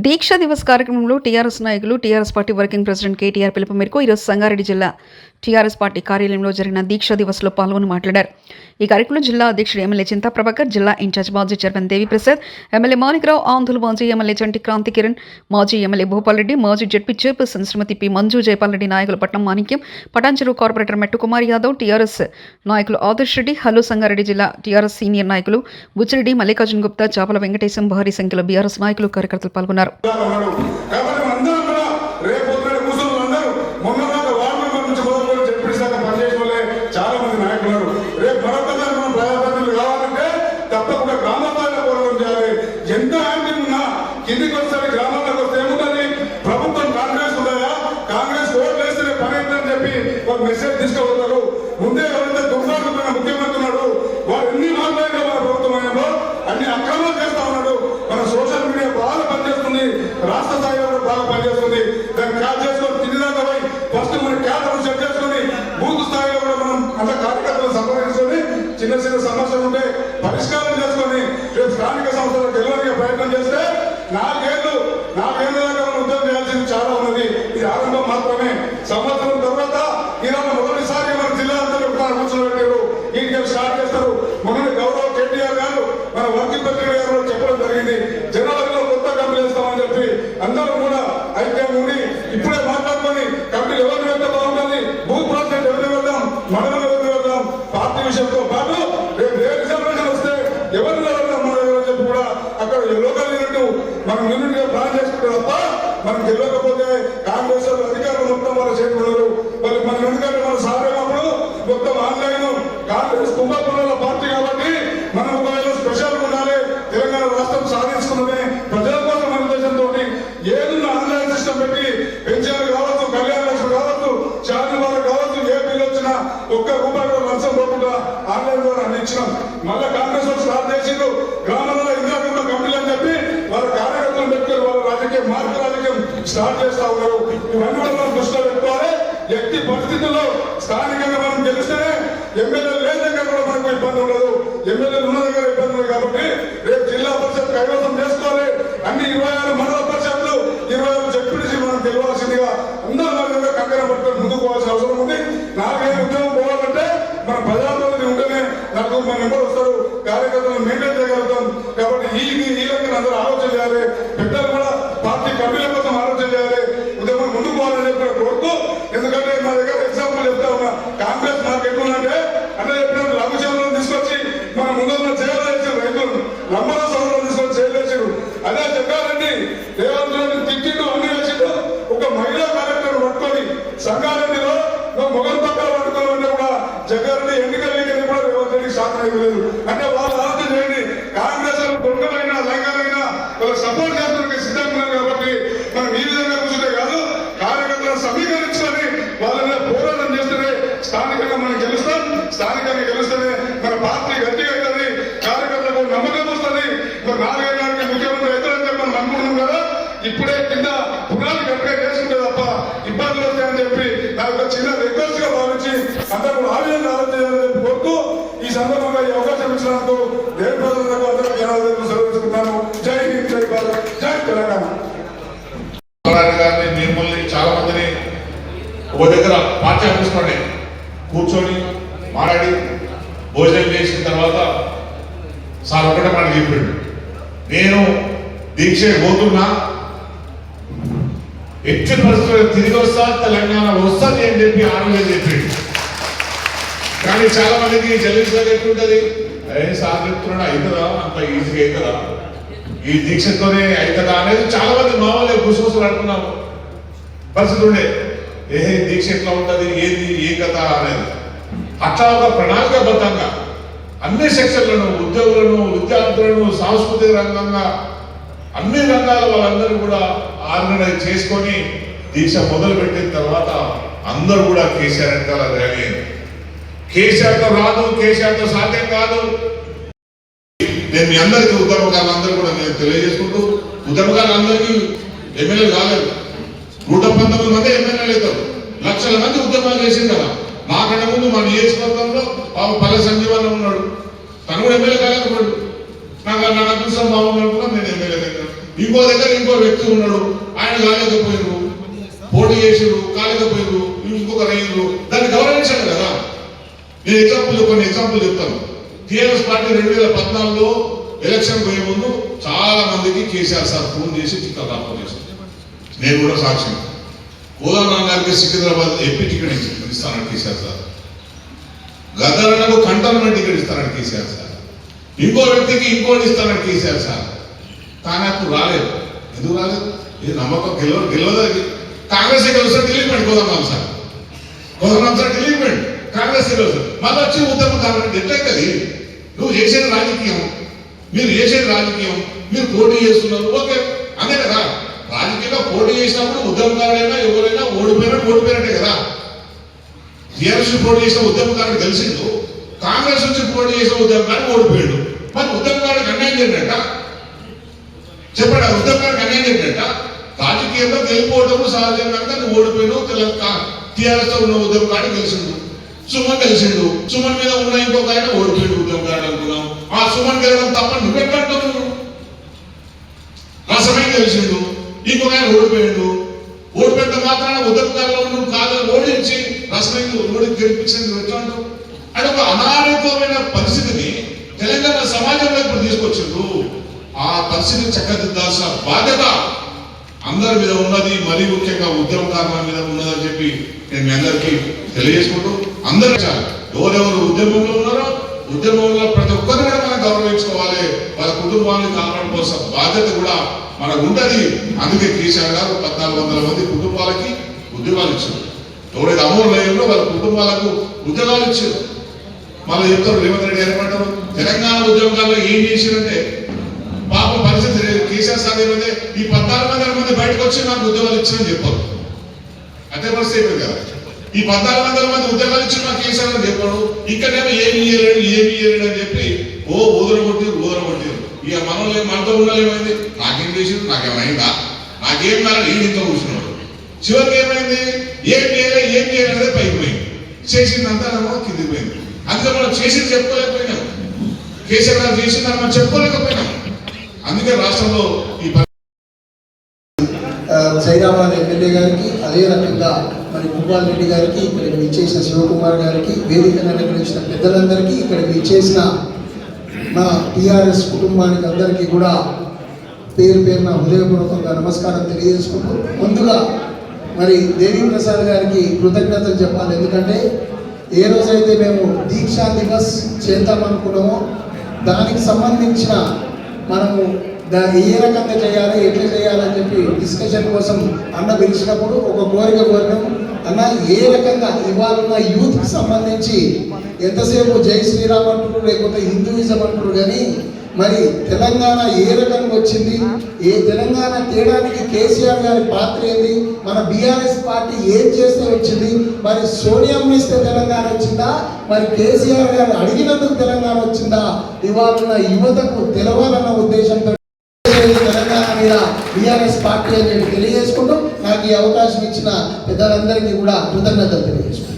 దీక్ష దివస్ కార్యక్రమంలో టీఆర్ఎస్ నాయకులు TRS party working president KTR పిలుపు మేరకు ఈరోజు సంగారెడ్డి జిల్లా టీఆర్ఎస్ పార్టీ కార్యాలయంలో జరిగిన దీక్ష దివస్లో పాల్గొని మాట్లాడారు. ఈ కార్యక్రమంలో జిల్లా అధ్యక్షుడు ఎమ్మెల్యే చింతా ప్రభాకర్, జిల్లా ఇన్ఛార్జ్ మాజీ చైర్మన్ దేవి ప్రసాద్, ఎమ్మెల్యే మాణిక్రావు, ఆంధ్రులు మాజీ ఎమ్మెల్యే చంటి క్రాంతి కిరణ్, మాజీ ఎమ్మెల్యే భూపాల్ రెడ్డి, మాజీ జడ్పీ చైర్పర్సన్ శ్రీమతి పి మంజు, జైపాల్ రెడ్డి, నాయకులు పట్నం మాణిక్యం, పటాన్చెరు కార్పొరేటర్ మెట్టు కుమార్ యాదవ్, టీఆర్ఎస్ నాయకులు ఆదర్శ్ రెడ్డి, హలో సంగారెడ్డి జిల్లా టీఆర్ఎస్ సీనియర్ నాయకులు బుచ్చిరెడ్డి, మల్లికార్జున్ గుప్తా, చాపల వెంకటేశం, భారీ సంఖ్యలో బీఆర్ఎస్ నాయకులు కార్యకర్తలు పాల్గొన్నారు. చాలా మంది నాయకులు రేపు మరొకసారి మనం ప్రజాప్రతినిధులు కావాలంటే తప్పకుండా గ్రామ స్థాయిలో పోరాటం చేయాలి. ఎంత యాంటీ ఉన్నా కిందికి వస్తే గ్రామాలకు వస్తే ఏముంటుంది, ప్రభుత్వం కాంగ్రెస్ ఉందా, కాంగ్రెస్ ఓట్లు వేస్తేనే పని ఏంటని చెప్పి ఒక మెసేజ్ తీసుకుపోతారు. ముందే ఎవరైతే దుర్మార్గమైన ముఖ్యమంత్రి ఉన్నాడు, వారు ఎన్ని మాట్లాడినా మన ప్రభుత్వంలో అన్ని అక్రమాలు చేస్తా ఉన్నాడు. మన సోషల్ మీడియా బాగా పనిచేస్తుంది, రాష్ట్ర స్థాయిలో కూడా బాగా పనిచేస్తుంది. దాన్ని క్యాచ్ చేసుకొని తిరిగిదాకా పోయి ఫస్ట్ మన క్యాడర్ సెట్ చేసుకొని బూత్ స్థాయిలో కూడా మనం అంత కార్యకర్తలు సంప్రదించుకొని చిన్న చిన్న సమస్యలు ఉంటే పరిష్కారం చేసుకొని రేపు స్థానిక సంస్థలు గెలవడానికి ప్రయత్నం చేస్తే నాలుగేళ్ల దాకా మనం ఉద్యోగం చేయాల్సింది చాలా ఉన్నది. ఇది ఆరంభం మాత్రమే. సంవత్సరం తర్వాత ఈరోజు మొదటిసారి మన జిల్లా అంతా కూర్చోబెట్టారు, ఇంకే స్టార్ట్ చేస్తారు. మొన్న గౌరవ కేటీఆర్ గారు మన వర్కింగ్ ప్రెసిడెంట్ గారు చెప్పడం జరిగింది, జనవరిలో కొత్త కంపెనీ వేస్తామని చెప్పి అందరూ కూడా ఐక్యం ఉండి ఇప్పుడే మాట్లాడుకొని కంపెనీ ఎవరిని వెళ్తే బాగుంటుంది, బూత్ ప్రెసిడెంట్ ఎవరిని వెళ్దాం, మండలం ఎవరిని వెళ్దాం, పార్టీ విషయంతో పాటు రేపు ఏ రిజర్వేషన్ వస్తే ఎవరిని వెళ్దాం మన ఎవరు చెప్పి కూడా అక్కడ లోకల్ యూనిట్ మనం యూనిట్ గా ప్లాన్ చేసుకుంటే తప్ప మనం గెలవకపోతే కాంగ్రెస్ అధికారులు మొత్తం వాళ్ళ చేతున్నారు. వాళ్ళు మన ఎందుకంటే మన సారేటప్పుడు మొత్తం ఆన్లైన్ కాంగ్రెస్ కుంభకోణాల పార్టీ కాబట్టి మనం ఒకవేళ స్పెషల్ ఉండాలి. తెలంగాణ రాష్ట్రం సాధించుకున్నదే ప్రజల కోసం మన ఉద్దేశంతో ఏదున్న ఆన్లైన్ సిస్టమ్ పెట్టి పెన్షన్ కావచ్చు, కళ్యాణ లక్ష్మి కావచ్చు, చార్జీ వాళ్ళు కావచ్చు, ఏ బిల్లు వచ్చినా ఒక్క రూపాయి కూడా లంచం పోకుండా ఆన్లైన్ ద్వారా అందించినాం. మళ్ళీ కాంగ్రెస్ వాళ్ళు స్టార్ట్ చేసిండ్రు గ్రామాలలో ఇంద్రాకుల కంపెనీలు అని చెప్పి వాళ్ళ కార్యకర్తలు పెట్టుకుని వాళ్ళ రాజకీయం మార్పు రాజకీయం స్టార్ట్ చేస్తా ఉన్నారు. ఇవన్నీ కూడా మనం దృష్టిలో పెట్టుకోవాలి. ఎట్టి పరిస్థితుల్లో స్థానికంగా మనం గెలిస్తేనే ఎమ్మెల్యేలు లేని దగ్గర కూడా మనకు ఇబ్బంది ఉండదు, ఎమ్మెల్యేలు ఉన్న దగ్గర ఇబ్బంది ఉంది. కాబట్టి రేపు జిల్లా పరిషత్ కైవసం చేసుకోవాలి. అన్ని 26 మండల పరిషత్లు, 26 జడ్పీటీసీ మనం గెలవాల్సిందిగా అందరూ మన కంకణ పట్టుకొని ముందుకు పోవాల్సిన అవసరం ఉంది. 4 ఏళ్ళ ఉద్యోగం పోవాలంటే మన ప్రజాప్రతినిధి ఉంటేనే నాకు మన నెంబర్ వస్తారు, కార్యకర్తలను మెయింటైన్ చేయగలుగుతాం. కాబట్టి వీళ్ళకి అందరూ ఆలోచన చేయాలి. పెద్దలు కూడా పార్టీ కమిటీల కోసం ఆలోచన చేయాలి. ఉద్యమం ముందుకు పోవాలని చెప్పి కోరుతూ, ఎందుకంటే మా దగ్గర ఎగ్జాంపుల్ చెప్తా ఉన్నా, కాంగ్రెస్ మాకు ఎట్లుందంటే అన్న చెప్పినట్టు లఘుచంద్రులను తీసుకొచ్చి మన ముందున్న జైలు వేసారు, రైతులను లంబర సభలను తీసుకొని జైలు వేసారు. అదే జగ్గారెడ్డి రేవంత్ రెడ్డి తిట్టిండు, అన్ని వేసిండు. ఒక మహిళా కలెక్టర్ పట్టుకొని సంగారెడ్డిలో మొగల్ పక్కన పట్టుకొని ఉంటే కూడా జగ్గారెడ్డి ఎన్నికలు కూడా రేవంత్ రెడ్డికి శాతం ఇవ్వలేదు. అంటే వాళ్ళు ఆలోచన చేయండి, కాంగ్రెస్ దొంగలైనా లంగాలైనా వాళ్ళు సపోర్ట్ చేస్తున్న సిద్ధంగా ఉన్నారు. కాబట్టి మనం ఈ విధంగా కూర్చుంటే కాదు, కార్యకర్తలను సమీకరించుకొని వాళ్ళ మీద పోరాటం చేస్తేనే స్థానికంగా మనం గెలుస్తాం. స్థానికంగా గెలుస్తేనే మన పార్టీ గట్టిగా అవుతుంది, కార్యకర్తలకు నమ్మకం వస్తుంది. మరి 4 ఏళ్ళకి ముఖ్యమంత్రి అవుతారని చెప్పి మనం అనుకుంటున్నాం కదా, ఇప్పుడే కింద పునాది గట్టిగా చేసుకుంటే తప్ప ఇబ్బందులు వస్తాయని చెప్పి నా యొక్క చిన్న రిక్వెస్ట్ గా భావించి అందరూ ఆలయాన్ని ఆలోచించాలని చెప్పి కోరుతూ ఈ సందర్భంగా ఈ అవకాశం ఇచ్చినందుకు దేని ప్రజలకు అందరూ జనాలను సెలవుకుంటున్నాను. జై హింద్, జై భారత్, జై తెలంగాణ. మిమ్మల్ని చాలా మందిని ఒక దగ్గర పార్టీ ఆఫీస్లోనే కూర్చొని మాట్లాడి భోజనం చేసిన తర్వాత సార్ ఒకటే మాట చెప్పాడు, నేను దీక్ష పోతున్నా, ఎట్టి పరిస్థితుల్లో తిరిగి వస్తా, తెలంగాణ వస్తుంది అని చెప్పి ఆమె చెప్పాడు. కానీ చాలా మందికి జర్నలిస్ట్ ఎట్లుంటది, సార్ చెప్తున్నాడు అవుతుందా, అంత ఈజీగా అవుతుందా, ఈ దీక్షతోనే అవుతుందా అనేది చాలా మంది మామూలుగా గుసగుసలు అనుకున్నాము పరిస్థితి ఉండే. దీక్ష ఎట్లా ఉంటుంది, ఏది ఏ కథ అనేది అట్లా ఒక ప్రణాళికాబద్ధంగా అన్ని సెక్షన్లను, ఉద్యోగులను, విద్యార్థులను, సాంస్కృతిక రంగంగా అన్ని రంగాల వాళ్ళందరూ కూడా ఆర్గనైజ్ చేసుకొని దీక్ష మొదలు పెట్టిన తర్వాత అందరూ కూడా కేసీఆర్ వెనకాల ర్యాలీ అయింది. కేసీఆర్తో రాదు, కేసీఆర్తో సాధ్యం కాదు. నేను మీ అందరికీ ఉద్యమకారులందరూ కూడా నేను తెలియజేసుకుంటూ, ఉద్యమకారులందరికీ ఎమ్మెల్యేలు కాలేదు, 119 మంది ఎమ్మెల్యేలు అవుతారు, లక్షల మంది ఉద్యమాలు చేసింది కదా. నాకంటే ముందు మా నియోజకవర్గంలో పల్లె సంజీవన్ ఉన్నాడు, తను కూడా ఎమ్మెల్యే కాలేకపోయాడు. నాకు అదృష్టం బాగుంది అనుకున్నా, నేను ఎమ్మెల్యే దగ్గర ఇంకో దగ్గర ఇంకో వ్యక్తి ఉన్నాడు, ఆయన కాలేకపోయారు, పోటీ చేసారు, కాలేకపోయారు, ఇంకొక రైతులు, దాన్ని గౌరవించాలి కదా. నేను కొన్ని ఎగ్జాంపుల్ చెప్తాను. టీఆర్ఎస్ పార్టీ 2014లో ఎలక్షన్ పోయే ముందు చాలా మందికి కేసీఆర్ సార్ ఫోన్ చేసి టికెట్ రాకపోతే చేశారు. నేను కూడా సాక్షి. కోదండరామ్ గారికి సికింద్రాబాద్ ఎంపీ టికెట్ ఇస్తానని కేసీఆర్ సార్, గద్దరన్నకు కంటోన్మెంట్ టికెట్ ఇస్తానని కేసీఆర్ సార్, ఇంకో వ్యక్తికి ఇంకోటి ఇస్తానని కేసీఆర్ సార్. కానీ అప్పుడు రాలేదు. ఎందుకు రాలేదు? ఇది నమ్మకం గెలవదు. కాంగ్రెస్ గెలుస్తారు, ఢిల్లీమెంట్ కోదండరామ్ సార్, కోదండరామ్ సార్ ఢిల్లీమెంట్, కాంగ్రెస్ గెలుస్తారు. మళ్ళీ వచ్చి ఉద్యమం కావాలంటే ఎట్లయితుంది? నువ్వు చేసేది రాజకీయం, మీరు చేసేది రాజకీయం, మీరు పోటీ చేస్తున్నారు, ఓకే అంతే కదా. రాజకీయంగా పోటీ చేసినప్పుడు ఉద్యమకారుడైనా ఎవరైనా ఓడిపోయినట్టే కదా. టీఆర్ఎస్ పోటీ చేసిన ఉద్యమకారుడు గెలిచిండు, కాంగ్రెస్ నుంచి పోటీ చేసిన ఉద్యమకారుడు ఓడిపోయాడు. మరి ఉద్యమకారుడికి అన్యాయం చేసినట్ట చెప్పండి. ఉద్యమకారుడికి అన్యాయం చేసినట్ట. రాజకీయంలో గెలిపోవడం సహజం కనుక నువ్వు ఓడిపోయాడు. టీఆర్ఎస్ తో ఉన్న ఉద్యమకారుడు గెలిచిండు, సుమన్ గెలిచిండు, సుమన్ మీద ఉన్న ఇంకొక ఆయన ఓడిపోయాడు ఉద్యమకారుడు అనుకున్నాం. ఆ సుమన్ గెలవడం తప్ప నువ్వెట్లంటావు? రసమై గెలిచిండు, ఇంకొక ఆయన ఓడిపోయాడు. ఓడిపోయిన మాత్రాన ఉద్యమకారులో నువ్వు కాదు ఓడించి రసమైంది ఓడి గెలిపించింది ఎట్లా అంటావు? అది ఒక అనారోగ్యమైన పరిస్థితిని తెలంగాణ సమాజంలో ఇప్పుడు తీసుకొచ్చిండ్రు. ఆ పరిస్థితిని చక్కదిద్దాల్సిన బాధ్యత అందరి మీద ఉన్నది, మరీ ముఖ్యంగా ఉద్యమకారుల మీద ఉన్నదని చెప్పి నేను మీ అందరికీ తెలియజేసుకుంటూ, అందరూ ఎవరెవరు ఉద్యమంలో ఉన్నారో ఉద్యమంలో ప్రతి ఒక్కరు కూడా మనం గౌరవించుకోవాలి. వాళ్ళ కుటుంబాన్ని కాపాడుకోవాల్సిన బాధ్యత కూడా మనకు ఉంటుంది. అందుకే కేసీఆర్ గారు 1400 మంది కుటుంబాలకి ఉద్యోగాలు ఇచ్చారు. ఎవరైతే అమూల్యంలో వాళ్ళ కుటుంబాలకు ఉద్యోగాలు ఇచ్చారు. మళ్ళీ చెప్తారు రేవంత్ రెడ్డి ఏర్పడ్డారు. తెలంగాణ ఉద్యోగాల్లో ఏం చేసిరంటే పాప పరిస్థితి కేసీఆర్ సార్ ఏమైతే ఈ 1400 మంది బయటకు వచ్చి నాకు ఉద్యోగాలు ఇచ్చారని చెప్పారు. అదే పరిస్థితి అయిపోయింది కదా. ఈ 1400 మంది ఉద్యోగాలు ఇచ్చి నాకు కేసీఆర్ అని చెప్పాడు. ఇక్కడేమో ఏమి ఇయ్యలేడు అని చెప్పి ఊదరగొట్టారు. ఇక మనతో ఉన్నది ఏమైంది? నాకేం చేసింది, నాకేమైందా, నాకేం కాలేదు, ఈ ఇంట్లో కూర్చున్నాడు. చివరికి ఏమైంది? ఏం చేయాలనేది పైకి పోయింది, చేసిందంతా కిందికి పోయింది. అందుకే మనం చేసింది చెప్పుకోలేకపోయినాం, కేసీఆర్ గారు చేసిందని మనం చెప్పుకోలేకపోయినాం. అందుకే రాష్ట్రంలో ఈ సైదాబాద్ ఎమ్మెల్యే గారికి, అదే రకంగా మరి భూపాల్ రెడ్డి గారికి, ఇక్కడికి విచ్చేసిన శివకుమార్ గారికి, వేదికను అలంకరించిన పెద్దలందరికీ, ఇక్కడికి విచ్చేసిన నా టీఆర్ఎస్ కుటుంబానికి అందరికీ కూడా పేరున హృదయపూర్వకంగా నమస్కారం తెలియజేసుకుంటూ, ముందుగా మరి దేవి ప్రసాద్ గారికి కృతజ్ఞతలు చెప్పాలి. ఎందుకంటే ఏ రోజైతే మేము దీక్షా దివస్ చేద్దామనుకున్నామో దానికి సంబంధించిన మనము దాన్ని ఏ రకంగా చేయాలి, ఎట్లా చేయాలని చెప్పి డిస్కషన్ కోసం అన్న పిలిచినప్పుడు ఒక కోరినాం. అన్న ఏ రకంగా ఇవాళ యూత్కి సంబంధించి ఎంతసేపు జై శ్రీరామ్ అంటారు, లేకపోతే హిందూయిజం అంటారు, కానీ మరి తెలంగాణ ఏ రకంగా వచ్చింది, ఏ తెలంగాణ తేడానికి కేసీఆర్ గారి పాత్ర ఏంది, మన బీఆర్ఎస్ పార్టీ ఏం చేస్తే వచ్చింది, మరి సోనియమ్మ ఇస్తే తెలంగాణ వచ్చిందా, మరి కేసీఆర్ గారు అడిగినందుకు తెలంగాణ వచ్చిందా, ఇవాళ యువతకు తెలవాలన్న ఉద్దేశంతో తెలంగాణ మీద బీఆర్ఎస్ పార్టీ అని చెప్పి తెలియజేసుకుంటూ నాకు ఈ అవకాశం ఇచ్చిన పెద్దలందరికీ కూడా కృతజ్ఞతలు తెలియజేసుకుంటాం.